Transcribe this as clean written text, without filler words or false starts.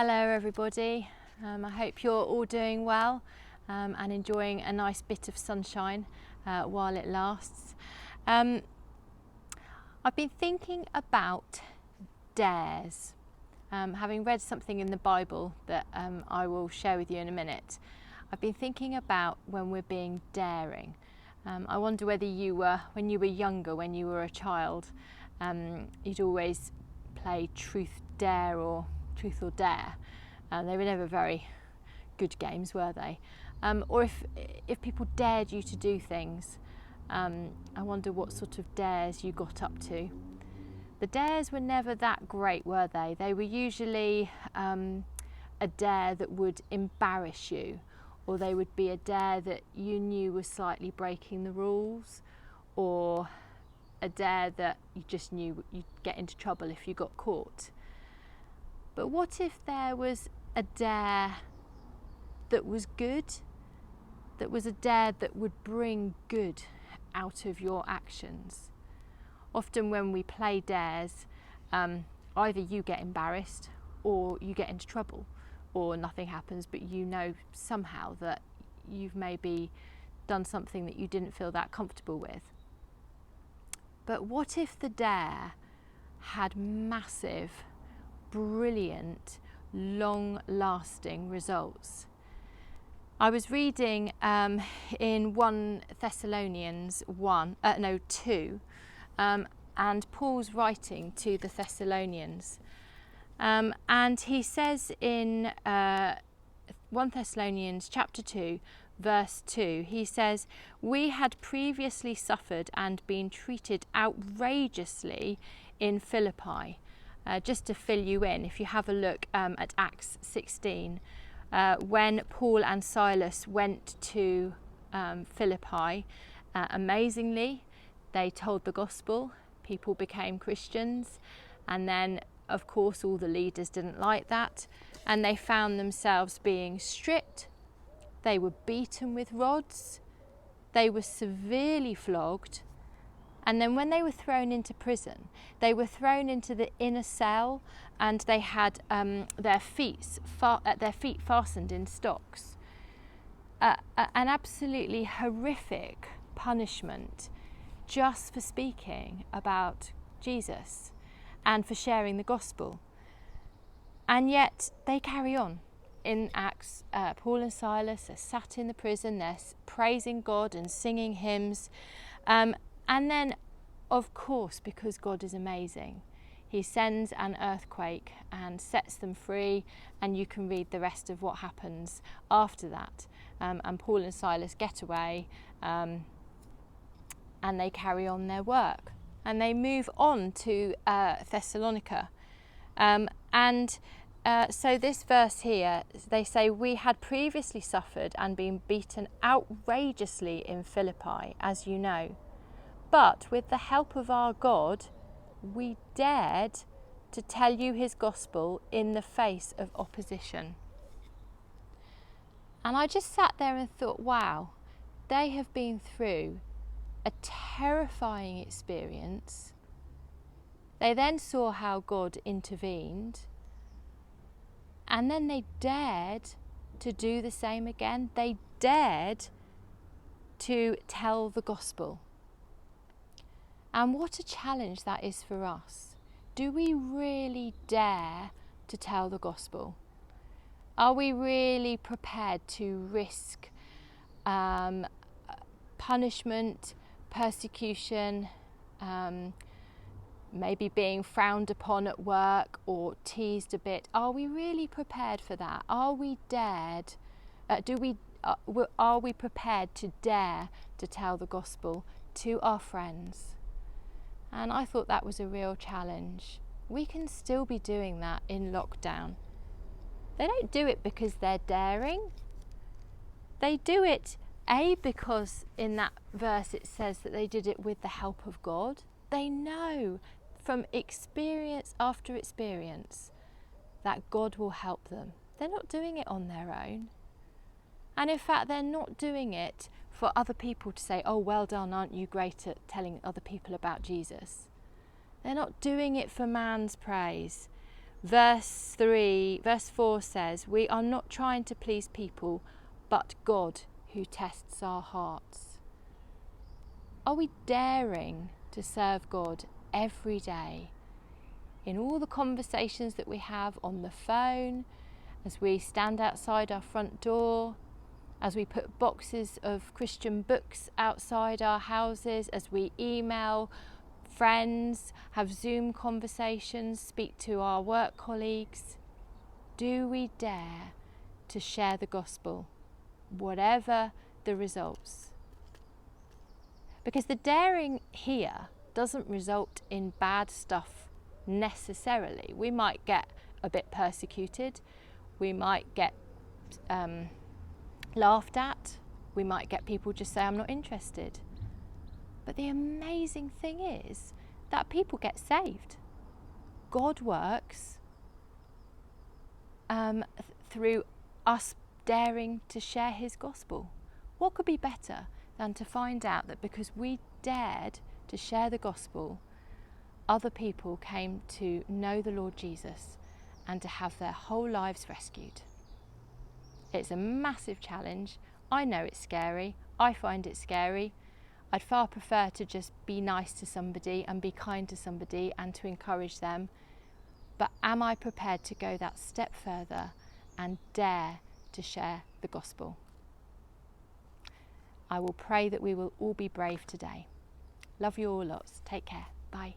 Hello everybody, I hope you're all doing well and enjoying a nice bit of sunshine while it lasts. I've been thinking about dares, having read something in the Bible that I will share with you in a minute. I've been thinking about when we're being daring. I wonder whether you were, when you were younger, when you were a child, you'd always play truth or dare. They were never very good games, were they? Or if people dared you to do things, I wonder what sort of dares you got up to. The dares were never that great, were they? They were usually a dare that would embarrass you, or they would be a dare that you knew was slightly breaking the rules, or a dare that you just knew you'd get into trouble if you got caught. But what if there was a dare that was good, that was a dare that would bring good out of your actions? Often when we play dares, either you get embarrassed or you get into trouble, or nothing happens, but you know somehow that you've maybe done something that you didn't feel that comfortable with. But what if the dare had massive, brilliant, long-lasting results? I was reading in 1 Thessalonians 2, and Paul's writing to the Thessalonians, and he says in 1 Thessalonians chapter 2 verse 2, he says, "We had previously suffered and been treated outrageously in Philippi." Just to fill you in, if you have a look at Acts 16, when Paul and Silas went to Philippi, amazingly, they told the gospel, people became Christians, and then, of course, all the leaders didn't like that, and they found themselves being stripped. They were beaten with rods, they were severely flogged, and then when they were thrown into prison, they were thrown into the inner cell, and they had their feet fastened in stocks. An absolutely horrific punishment just for speaking about Jesus and for sharing the gospel. And yet they carry on. In Acts, Paul and Silas are sat in the prison, they're praising God and singing hymns. And then, of course, because God is amazing, he sends an earthquake and sets them free, and you can read the rest of what happens after that. And Paul and Silas get away, and they carry on their work. And they move on to Thessalonica. So this verse here, they say, "We had previously suffered and been beaten outrageously in Philippi, as you know. But with the help of our God, we dared to tell you his gospel in the face of opposition." And I just sat there and thought, wow, they have been through a terrifying experience. They then saw how God intervened, and then they dared to do the same again. They dared to tell the gospel. And what a challenge that is for us. Do we really dare to tell the gospel? Are we really prepared to risk punishment, persecution, maybe being frowned upon at work or teased a bit? Are we really prepared for that? Are we dared? Are we prepared to dare to tell the gospel to our friends? And I thought that was a real challenge. We can still be doing that in lockdown. They don't do it because they're daring. They do it, because in that verse it says that they did it with the help of God. They know from experience after experience that God will help them. They're not doing it on their own. And in fact, they're not doing it for other people to say, "Oh, well done, aren't you great at telling other people about Jesus?" They're not doing it for man's praise, Verse 4 says, we are not trying to please people, but God who tests our hearts. Are we daring to serve God every day in all the conversations that we have on the phone, as we stand outside our front door, as we put boxes of Christian books outside our houses, as we email friends, have Zoom conversations, speak to our work colleagues? Do we dare to share the gospel, whatever the results? Because the daring here doesn't result in bad stuff necessarily. We might get a bit persecuted, we might get laughed at, we might get people just say, I'm not interested. But the amazing thing is that people get saved. God works through us daring to share his gospel. What could be better than to find out that because we dared to share the gospel, other people came to know the Lord Jesus and to have their whole lives rescued? It's a massive challenge. I know it's scary. I find it scary. I'd far prefer to just be nice to somebody and be kind to somebody and to encourage them. But am I prepared to go that step further and dare to share the gospel? I will pray that we will all be brave today. Love you all lots. Take care. Bye.